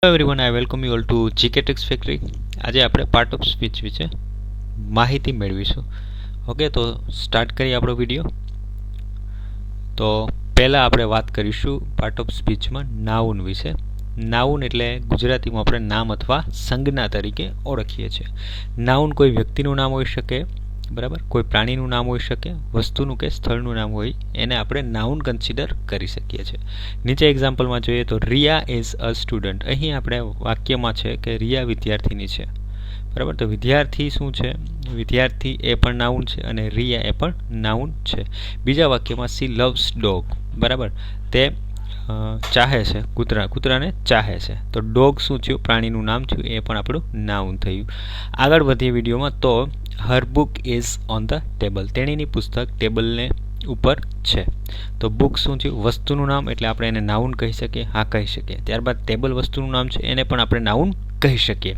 Hello everyone, I welcome you all to GK tex factory. આજે આપણે part of speech વિશે માહિતી મેળવીશું. ઓકે, તો સ્ટાર્ટ કરીએ આપણો વિડીયો. તો પહેલાં આપણે વાત કરીશું પાર્ટ ઓફ સ્પીચમાં નાઉન વિશે. નાઉન એટલે ગુજરાતીમાં આપણે નામ અથવા સંજ્ઞા તરીકે ઓળખીએ છીએ. નાઉન કોઈ વ્યક્તિનું નામ હોઈ શકે, બરાબર, કોઈ પ્રાણીનું નામ હોઈ શકે, વસ્તુનું કે સ્થળનું નામ હોય, એને આપણે નાઉન કન્સિડર કરી શકીએ છીએ. નીચે એક્ઝામ્પલમાં જોઈએ તો રિયા ઇઝ અ સ્ટુડન્ટ. અહીં આપણે વાક્યમાં છે કે રિયા વિદ્યાર્થીની છે, બરાબર. તો વિદ્યાર્થી શું છે? વિદ્યાર્થી એ પણ નાઉન છે અને રિયા એ પણ નાઉન છે. બીજા વાક્યમાં સી લવ્સ ડોગ, બરાબર, તે ચાહે છે કૂતરાને ચાહે છે. તો ડોગ શું થયું? પ્રાણીનું નામ થયું, એ પણ આપણું નાઉન થયું. આગળ વધીએ વિડીયોમાં. તો her book is on the table. તેણીની પુસ્તક ટેબલને ઉપર છે. તો બુક શું થયું? વસ્તુનું નામ, એટલે આપણે એને નાઉન કહી શકીએ. હા, કહી શકીએ. ત્યારબાદ ટેબલ વસ્તુનું નામ છે, એને પણ આપણે નાઉન કહી શકીએ.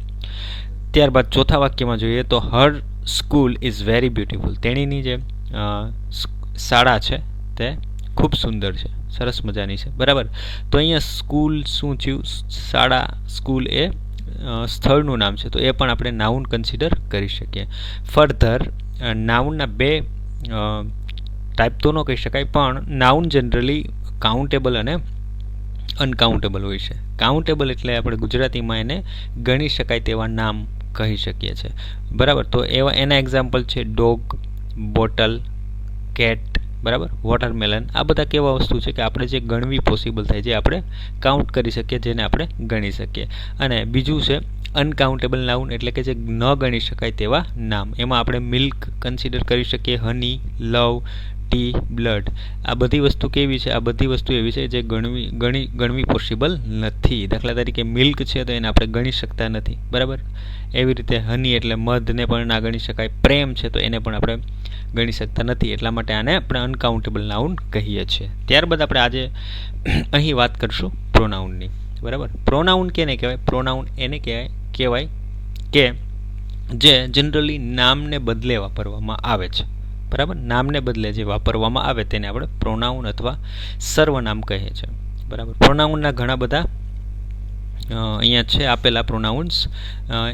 ત્યારબાદ ચોથા વાક્યમાં જોઈએ તો her school is very beautiful. તેણીની જે શાળા છે તે ખૂબ સુંદર છે, સરસ મજાની છે, બરાબર. તો અહીંયા સ્કૂલ શું થયું? શાળા, સ્કૂલ એ સ્થળનું નામ છે, તો એ પણ આપણે નાઉન કન્સિડર કરી શકીએ. ફર્ધર નાઉનના બે ટાઈપ તો ન કહી શકાય, પણ નાઉન જનરલી કાઉન્ટેબલ અને અનકાઉન્ટેબલ હોય છે. કાઉન્ટેબલ એટલે આપણે ગુજરાતીમાં એને ગણી શકાય તેવા નામ કહી શકીએ છીએ, બરાબર. તો એના એક્ઝામ્પલ છે ડોગ, બોટલ, કેટ, બરાબર, વોટરમેલન. આ બધા કેવા વસ્તુ છે કે આપણે જે ગણવી પોસિબલ થાય, જે આપણે કાઉન્ટ કરી શકીએ, જેને આપણે ગણી શકીએ. અને બીજું છે અનકાઉન્ટેબલ નાઉન, એટલે કે જે ન ગણી શકાય તેવા નામ. એમાં આપણે મિલ્ક કન્સિડર કરી શકીએ, હની, લવ, ટી, બ્લડ. આ બધી વસ્તુ કેવી છે? આ બધી વસ્તુ એવી છે જે ગણવી પોસિબલ નથી. દાખલા તરીકે મિલ્ક છે તો એને આપણે ગણી શકતા નથી, બરાબર. એવી રીતે હની એટલે મધને પણ ના ગણી શકાય. પ્રેમ છે તો એને પણ આપણે ગણી શકતા નથી, એટલા માટે આને આપણે અનકાઉન્ટેબલ નાઉન કહીએ છીએ. ત્યારબાદ આપણે આજે અહીં વાત કરીશું પ્રોનાઉનની, બરાબર. પ્રોનાઉન કેને કહેવાય? પ્રોનાઉન એને કહેવાય કે જે જનરલી નામને બદલે વાપરવામાં આવે છે, બરાબર. નામને બદલે જે વાપરવામાં આવે તેને આપણે પ્રોનાઉન અથવા સર્વનામ કહીએ છીએ, બરાબર. પ્રોનાઉનના ઘણા બધા અહીંયા છે આપેલા પ્રોનાઉન્સ.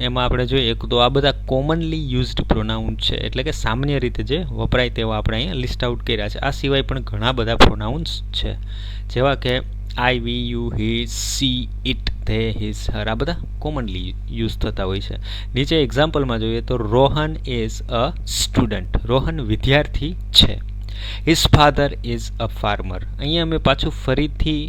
એમાં આપણે જોઈએ તો આ બધા કોમનલી યુઝડ પ્રોનાઉન છે, એટલે કે સામાન્ય રીતે જે વપરાય તેવા આપણે અહીંયા લિસ્ટ આઉટ કર્યા છે. આ સિવાય પણ ઘણા બધા પ્રોનાઉન્સ છે, જેવા કે I, we, you, he, she, it, they, his, her. આ બધા કોમનલી યુઝ થતા હોય છે. નીચે એક્ઝામ્પલમાં જોઈએ તો Rohan is a student. Rohan વિદ્યાર્થી છે. His father is a farmer. અહીંયા મેં પાછું ફરીથી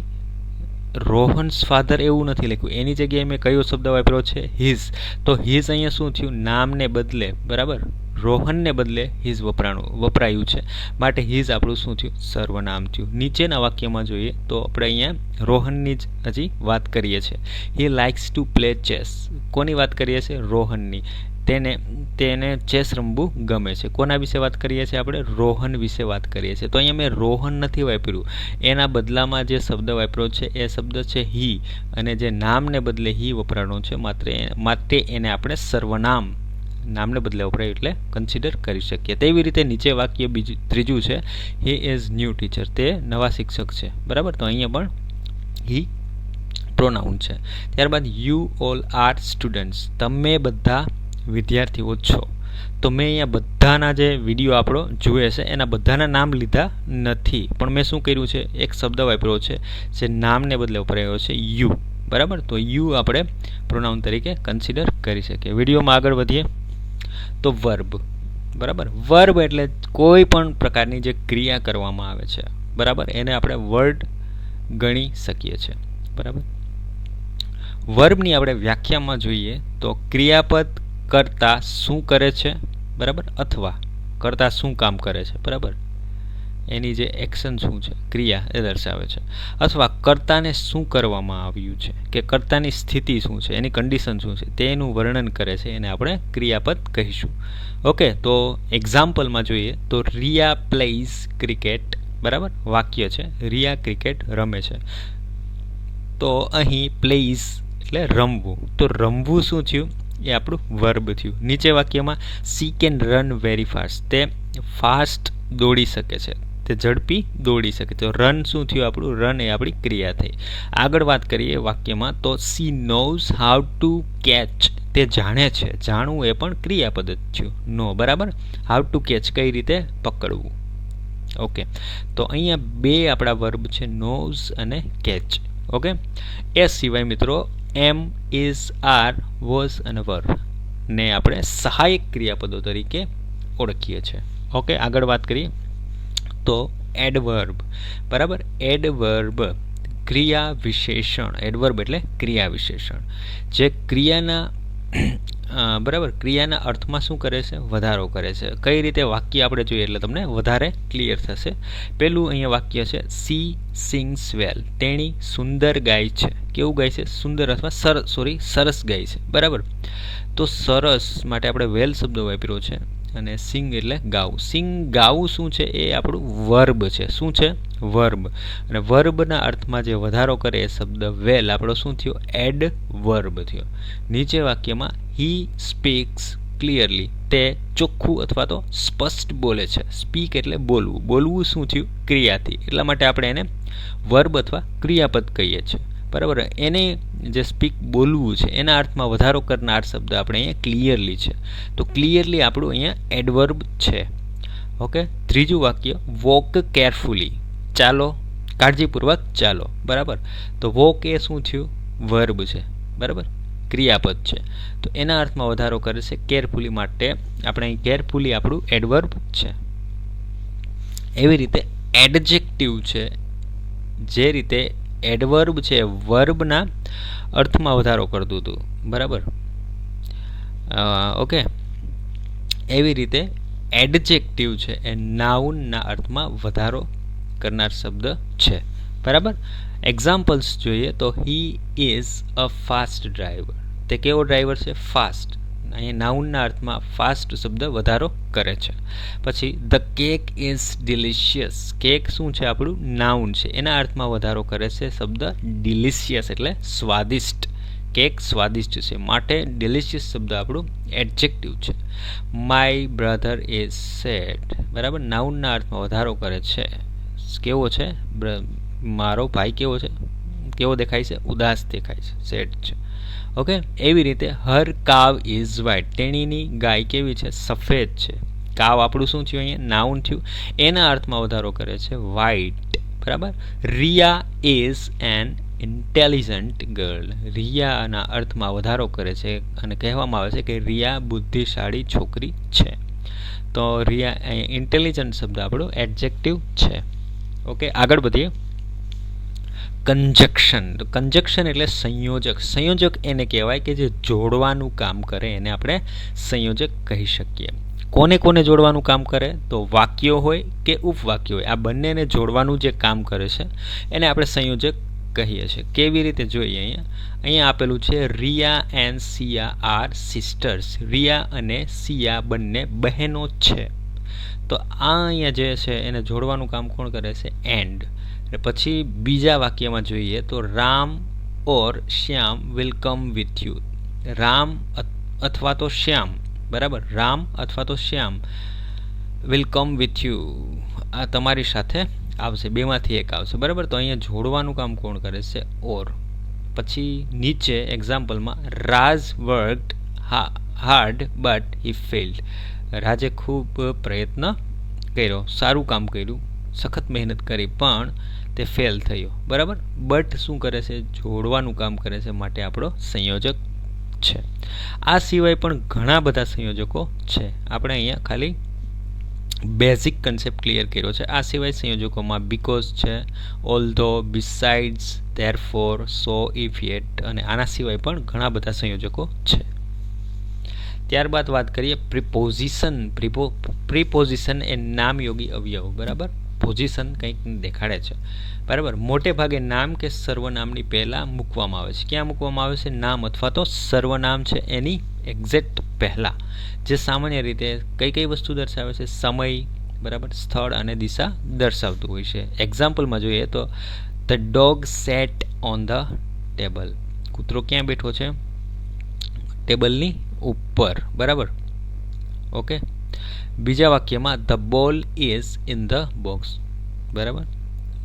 રોહન્સ ફાધર એવું નથી લખ્યું, એની જગ્યાએ મેં કયો શબ્દ વાપર્યો છે? હિઝ. તો હિઝ અહીંયા શું થયું? નામને બદલે, બરાબર, રોહનને બદલે હિઝ વપરાયું છે, માટે હિઝ આપણું શું થયું? સર્વનામ થયું. નીચેના વાક્યમાં જોઈએ તો આપણે અહીંયા રોહનની જ હજી વાત કરીએ છીએ. હી લાઇક્સ ટુ પ્લે ચેસ. કોની વાત કરીએ છીએ? રોહનની. તેને ચેસ રમવું ગમે છે. કોના વિશે વાત કરીએ છીએ આપણે? રોહન વિશે વાત કરીએ છીએ. તો અહીંયા મેં રોહન નથી વાપર્યું, એના બદલામાં જે શબ્દ વાપર્યો છે એ શબ્દ છે હી, અને જે નામને બદલે હી વપરાણો છે, માટે એને આપણે સર્વનામ, નામને બદલે વપરાય એટલે કન્સિડર કરી શકીએ. તેવી રીતે નીચે વાક્ય ત્રીજું છે હી ઇઝ ન્યૂ ટીચર. તે નવા શિક્ષક છે, બરાબર. તો અહીંયા પણ હી પ્રોનાઉન છે. ત્યારબાદ યુ ઓલ આર સ્ટુડન્ટ્સ. તમે બધા વિદ્યાર્થીઓ છો. તો મેં અહીંયા બધાના જે વિડીયો આપણો જુએ છે એના બધાના નામ લીધા નથી, પણ મેં શું કર્યું છે? એક શબ્દ વાપર્યો છે જે નામને બદલે વપરાયો છે, યુ, બરાબર. તો યુ આપણે પ્રોનાઉન તરીકે કન્સિડર કરી શકીએ. વિડીયોમાં આગળ વધીએ તો વર્બ, બરાબર. વર્બ એટલે કોઈ પણ પ્રકારની જે ક્રિયા કરવામાં આવે છે, બરાબર, એને આપણે વર્ડ ગણી શકીએ છીએ, બરાબર. વર્બની આપણે વ્યાખ્યામાં જોઈએ તો ક્રિયાપદ કરતા શું કરે છે, બરાબર, અથવા કરતા શું કામ કરે છે, બરાબર, એની જે એક્શન શું છે, ક્રિયા, એ દર્શાવે છે. અથવા કર્તાને શું કરવામાં આવ્યું છે, કે કર્તાની સ્થિતિ શું છે, એની કન્ડિશન શું છે, તેનું વર્ણન કરે છે, એને આપણે ક્રિયાપદ કહીશું. ઓકે, તો એક્ઝામ્પલમાં જોઈએ તો રિયા પ્લેઝ ક્રિકેટ, બરાબર. વાક્ય છે રિયા ક્રિકેટ રમે છે. તો અહીં પ્લેઝ એટલે રમવું. તો રમવું શું થયું? એ આપણું વર્બ થયું. નીચે વાક્યમાં C can run very fast. તે ફાસ્ટ દોડી શકે છે. તે ઝડપી દોડી શકે. તો રન શું થયું આપણું? રન એ આપણી ક્રિયા થઈ. આગળ વાત કરીએ વાક્યમાં તો C nose how to catch. તે જાણે છે. જાણવું એ પણ ક્રિયાપદ જ થયું. નો બરાબર. હાઉ ટુ કેચ કઈ રીતે પકડવું. ઓકે, તો અહીંયા બે આપણા વર્બ છે, નોઝ અને કેચ. ઓકે, એ સિવાય મિત્રો એમ, ઇઝ, આર, વોઝ અને વર ને આપણે સહાયક ક્રિયાપદો તરીકે ઓળખીએ છીએ. ઓકે, આગળ વાત કરીએ તો એડવર્બ. બરાબર, એડવર્બ ક્રિયા વિશેષણ. એડવર્બ એટલે ક્રિયા વિશેષણ જે ક્રિયાના બરાબર ક્રિયાના અર્થમાં શું કરે છે? વધારો કરે છે. કઈ રીતે વાક્ય આપણે જોઈએ એટલે તમને વધારે ક્લિયર થશે. પેલું અહીંયા વાક્ય છે સી સિંગ્સ વેલ. તેણી સુંદર ગાય છે. કેવું ગાય છે? સુંદર અથવા સરસ ગાય છે. બરાબર, તો સરસ માટે આપણે વેલ શબ્દ વાપર્યો છે અને સિંગ એટલે ગાવું. સિંગ ગાવું શું છે? એ આપણું વર્બ છે. શું છે? વર્બ. અને વર્બના અર્થમાં જે વધારો કરે એ શબ્દ વેલ આપણો શું થયો? એડ વર્બ થયો. નીચે વાક્યમાં હી સ્પીક્સ ક્લિયરલી. તે ચોખ્ખું અથવા તો સ્પષ્ટ બોલે છે. સ્પીક એટલે બોલવું. બોલવું શું થયું? ક્રિયાથી. એટલા માટે આપણે એને વર્બ અથવા ક્રિયાપદ કહીએ છીએ. બરાબર, એને જે સ્પીક બોલવું છે એના અર્થમાં વધારો કરનાર શબ્દ આપણે અહીંયા ક્લિયરલી છે. તો ક્લિયરલી આપણું અહીંયા એડવર્બ છે. ઓકે, ત્રીજું વાક્ય વોક કેરફુલી. ચાલો, કાળજીપૂર્વક ચાલો. બરાબર, તો વોક એ શું થયું? વર્બ છે. બરાબર, ક્રિયાપદ છે. તો એના અર્થમાં વધારો કરે છે કેરફુલી માટે આપણે અહીં કેરફુલી આપણું એડવર્બ છે. એવી રીતે એડજેક્ટિવ છે. જે રીતે એડવર્બ છે વર્બના અર્થમાં વધારો કરતું હતું. બરાબર, ઓકે, એવી રીતે એડજેક્ટિવ છે એ નાઉનના અર્થમાં વધારો કરનાર શબ્દ છે. બરાબર, એક્ઝામ્પલ્સ જોઈએ તો he is a fast driver. તે કેવો ડ્રાઈવર છે? ફાસ્ટ. અહીંયા નાઉનના અર્થમાં ફાસ્ટ શબ્દ વધારો કરે છે. પછી the cake is delicious. Cake શું છે? આપણું નાઉન છે. એના અર્થમાં વધારો કરે છે શબ્દ ડિલિશિયસ એટલે સ્વાદિષ્ટ. કેક સ્વાદિષ્ટ છે માટે ડિલિશિયસ શબ્દ આપણું એડજેક્ટિવ છે. My brother is sad. બરાબર, નાઉનના અર્થમાં વધારો કરે છે. કેવો છે? મારો ભાઈ કેવો છે? કેવો દેખાય છે? ઉદાસ દેખાય છે. સેડ છે. ઓકે, એવી રીતે હર કાવ ઇઝ વ્હાઇટ. તેણીની ગાય કેવી છે? સફેદ છે. કાવ આપણું શું થયું? અહીંયા નાઉન થયું. એના અર્થમાં વધારો કરે છે વ્હાઇટ. બરાબર, Riya is an intelligent girl. રિયાના અર્થમાં વધારો કરે છે અને કહેવામાં આવે છે કે રિયા બુદ્ધિશાળી છોકરી છે. તો રિયા અહીંયા ઇન્ટેલિજન્ટ શબ્દ આપણો એડજેક્ટિવ છે. ઓકે, આગળ વધીએ. કંજક્શન. તો કંજક્શન એટલે સંયોજક. સંયોજક એને કહેવાય કે જે જોડવાનું કામ કરે એને આપણે સંયોજક કહી શકીએ. કોને કોને જોડવાનું કામ કરે? તો વાક્યો હોય કે ઉપવાક્યો હોય, આ બંનેને જોડવાનું જે કામ કરે છે એને આપણે સંયોજક કહીએ છીએ. કેવી રીતે જોઈએ? અહીંયા આપેલું છે Riya and Siya are sisters. Riya અને સિયા બંને બહેનો છે. તો આ અહીંયા જે છે એને જોડવાનું કામ કોણ કરે છે? એન્ડ. પછી બીજા વાક્યમાં જોઈએ તો Ram or Shyam will come with you. Ram અથવા તો શ્યામ. બરાબર, રામ અથવા તો Shyam will come with you. આ તમારી સાથે આવશે. બેમાંથી એક આવશે. બરાબર, તો અહીંયા જોડવાનું કામ કોણ કરે છે? ઓર. પછી નીચે એક્ઝામ્પલમાં Raj worked hard but he failed. રાજે ખૂબ પ્રયત્ન કર્યો, સારું કામ કર્યું, સખત મહેનત કરી પણ તે ફેલ થયો. બરાબર, બટ શું કરે છે? જોડવાનું કામ કરે છે માટે આપણો સંયોજક છે. આ સિવાય પણ ઘણા બધા સંયોજકો છે. આપણે અહીંયા ખાલી બેઝિક કન્સેપ્ટ ક્લિયર કર્યો છે. આ સિવાય સંયોજકોમાં બીકોઝ છે, although, besides, therefore, so, if, yet અને આના સિવાય પણ ઘણા બધા સંયોજકો છે. ત્યારબાદ વાત કરીએ પ્રિપોઝિશન. પ્રિપોઝિશન એ નામયોગી અવયવ. બરાબર, પોઝિશન કંઈક દેખાડે છે. બરાબર, મોટે ભાગે નામ કે સર્વનામની પહેલાં મૂકવામાં આવે છે. ક્યાં મૂકવામાં આવે છે? નામ અથવા તો સર્વનામ છે એની એક્ઝેક્ટ પહેલાં. જે સામાન્ય રીતે કઈ કઈ વસ્તુ દર્શાવે છે? સમય, બરાબર, સ્થળ અને દિશા દર્શાવતું હોય છે. એક્ઝામ્પલમાં જોઈએ તો the dog sat on the table. કૂતરો ક્યાં બેઠો છે? ટેબલની ઉપર. બરાબર, ઓકે. બીજા વાક્યમાં the ball is in the box. બરાબર.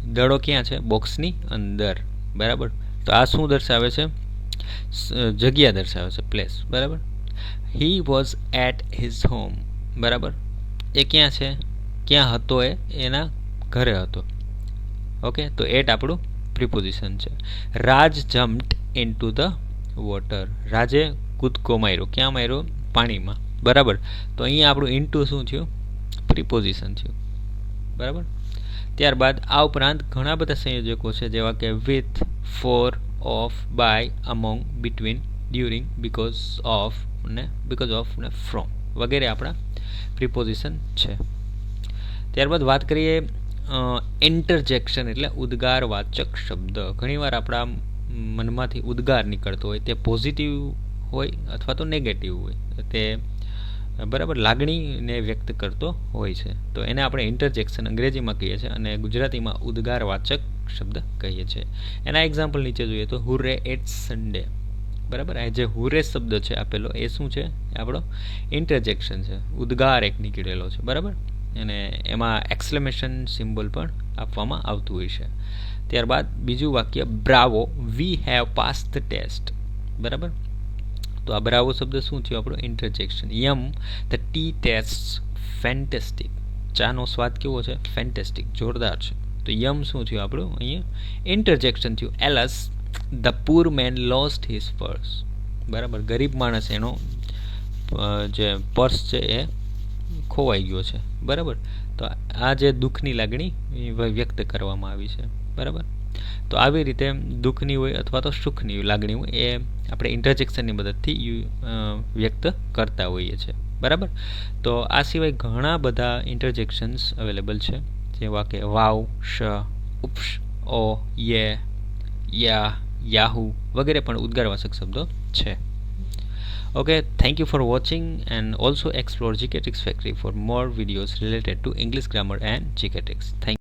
દડો ક્યાં છે? બોક્સની અંદર. બરાબર. તો આ શું દર્શાવે છે? જગ્યા દર્શાવે છે, પ્લેસ. બરાબર. He was at his home. બરાબર. એ ક્યાં છે? ક્યાં હતો? એના ઘરે હતો. ઓકે, તો એટ આપણું પ્રિપોઝિશન છે. રાજ જમ્પ્ડ ઇનટુ ધ વોટર. રાજે કૂદકો માર્યો. ક્યાં માર્યો? પાણીમાં. બરાબર. તો અહીંયા આપણું ઇનટુ શું થયું? પ્રિપોઝિશન થયું. બરાબર. ત્યારબાદ આ ઉપરાંત ઘણા બધા સંયોજકો છે, જેવા કે with, for, of, by, among, between, during, because of ને ફ્રોમ વગેરે આપણા પ્રિપોઝિશન છે. ત્યારબાદ વાત કરીએ ઇન્ટરજેક્શન એટલે ઉદ્ગારવાચક શબ્દ. ઘણીવાર આપણા મનમાંથી ઉદ્ગાર નીકળતો હોય, તે પોઝિટિવ હોય અથવા તો નેગેટિવ હોય, તે બરાબર લાગણીને વ્યક્ત કરતો હોય છે. તો એને આપણે ઇન્ટરજેક્શન અંગ્રેજીમાં કહીએ છીએ અને ગુજરાતીમાં ઉદ્ગારવાચક શબ્દ કહીએ છીએ. એના એક્ઝામ્પલ નીચે જોઈએ તો હુર્રે ઇટ્સ સન્ડે. બરાબર. આ જે હુર્રે શબ્દ છે આપેલો, એ શું છે? આપણો ઇન્ટરજેક્શન છે, ઉદ્ગાર એક નીકળેલો છે. બરાબર. અને એમાં એક્સક્લેમેશન સિમ્બોલ પણ આપવામાં આવતું હોય છે. ત્યારબાદ બીજું વાક્ય bravo, we have pass the test. બરાબર. તો આ બ્રાવો શબ્દ શું થયો? આપણો interjection. Yum, the tea taste fantastic. ચાનો સ્વાદ કેવો છે? ફેન્ટેસ્ટિક, જોરદાર છે. તો યમ શું થયું આપણું? અહીંયા ઇન્ટરજેક્શન થયું. Alas, the poor man lost his purse. બરાબર. ગરીબ માણસ એનો જે પર્સ છે એ ખોવાઈ ગયો છે. બરાબર. તો આ જે દુઃખની લાગણી વ્યક્ત કરવામાં આવી છે. બરાબર. તો આવી રીતે દુઃખની હોય અથવા તો સુખની લાગણી હોય, એ આપણે ઇન્ટરજેક્શનની મદદથી વ્યક્ત કરતા હોઈએ છીએ. બરાબર. તો આ સિવાય ઘણા બધા ઇન્ટરજેક્શન્સ અવેલેબલ છે, જેવા કે વાવ, શ, ઉપશ, ઓ, યે, યા, યાહુ વગેરે પણ ઉદ્ગારવાચક શબ્દો છે. Okay, thank you for watching, and also explore GK Tricks Factory for more videos related to English grammar and GK Tricks. Thank you.